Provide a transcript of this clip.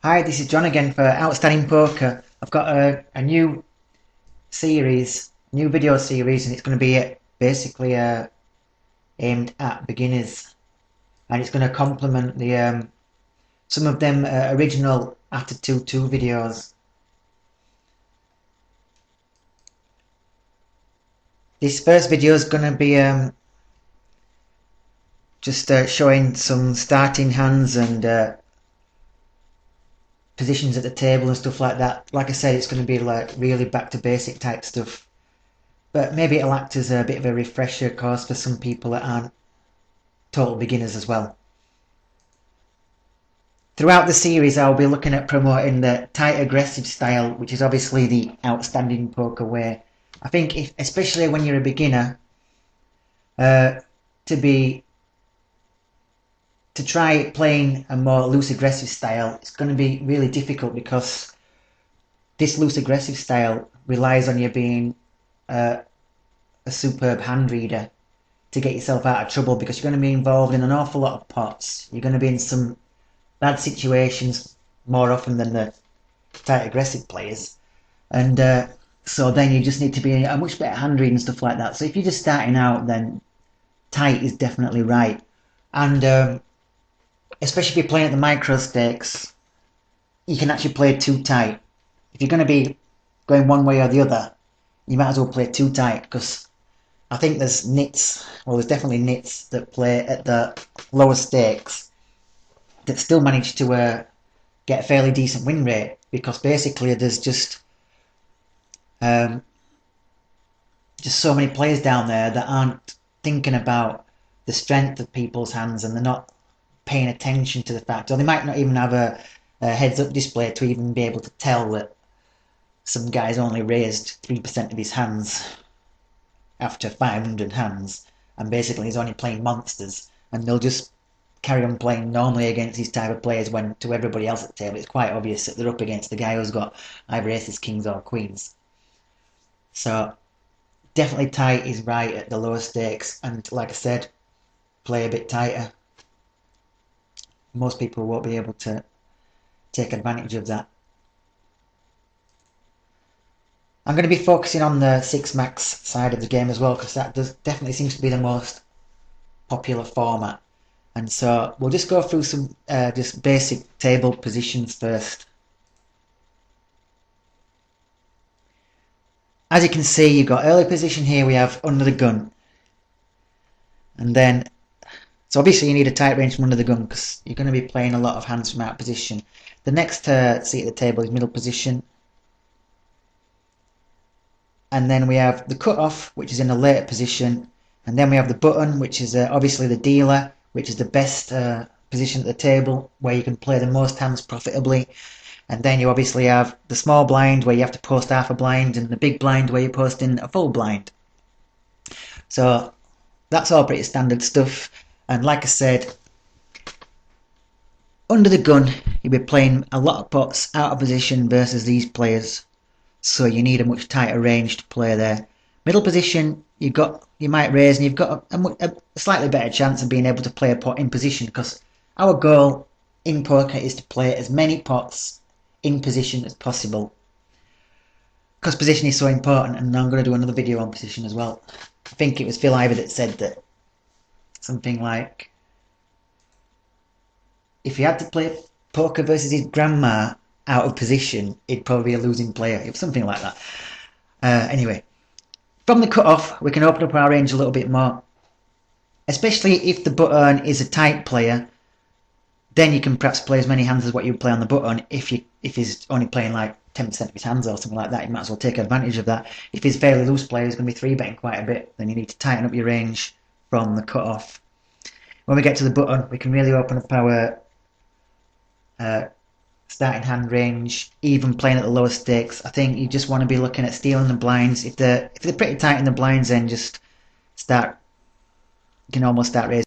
Hi, this is John again for Outstanding Poker. I've got a new video series, and it's going to be basically aimed at beginners, and it's going to complement the some of them original After 2-2 videos. This first video is going to be just showing some starting hands and positions at the table and stuff like that. Like I said, it's going to be like really back to basic type stuff, but maybe it'll act as a bit of a refresher course for some people that aren't total beginners as well. Throughout the series, I'll be looking at promoting the tight aggressive style, which is obviously the outstanding poker way. I think, especially when you're a beginner, to try playing a more loose aggressive style, it's going to be really difficult because this loose aggressive style relies on you being a superb hand reader to get yourself out of trouble, because you're going to be involved in an awful lot of pots. You're going to be in some bad situations more often than the tight aggressive players, and so then you just need to be a much better hand read and stuff like that. So if you're just starting out, then tight is definitely right. And especially if you're playing at the micro stakes, you can actually play too tight. If you're going to be going one way or the other, you might as well play too tight, because I think there's nits, well, there's definitely nits that play at the lower stakes that still manage to get a fairly decent win rate, because basically there's just so many players down there that aren't thinking about the strength of people's hands, and they're not paying attention to the fact, or they might not even have a heads-up display to even be able to tell that some guy's only raised 3% of his hands after 500 hands, and basically he's only playing monsters, and they'll just carry on playing normally against these type of players, when to everybody else at the table it's quite obvious that they're up against the guy who's got either aces, kings or queens. So definitely tight is right at the lower stakes, and like I said, play a bit tighter. Most people won't be able to take advantage of that. I'm going to be focusing on the 6 max side of the game as well, because that definitely seems to be the most popular format. And so we'll just go through some just basic table positions first. As you can see, you've got early position here, we have under the gun. And then, so obviously you need a tight range from under the gun, because you're going to be playing a lot of hands from out of position. The next seat at the table is middle position. And then we have the cutoff, which is in a later position. And then we have the button, which is obviously the dealer, which is the best position at the table, where you can play the most hands profitably. And then you obviously have the small blind, where you have to post half a blind, and the big blind, where you're posting a full blind. So that's all pretty standard stuff. And like I said, under the gun, you'll be playing a lot of pots out of position versus these players, so you need a much tighter range to play there. Middle position, you might raise, and you've got a slightly better chance of being able to play a pot in position, because our goal in poker is to play as many pots in position as possible, because position is so important. And I'm going to do another video on position as well. I think it was Phil Ivey that said that something like, if he had to play poker versus his grandma out of position, he'd probably be a losing player. It was something like that. Anyway, from the cutoff, we can open up our range a little bit more, especially if the button is a tight player. Then you can perhaps play as many hands as what you would play on the button. If he's only playing like 10% of his hands or something like that, you might as well take advantage of that. If he's a fairly loose player, he's going to be 3-betting quite a bit, then you need to tighten up your range from the cutoff. When we get to the button, we can really open up our starting hand range, even playing at the lower stakes. I think you just want to be looking at stealing the blinds. If they're pretty tight in the blinds, then just start. You can almost start raising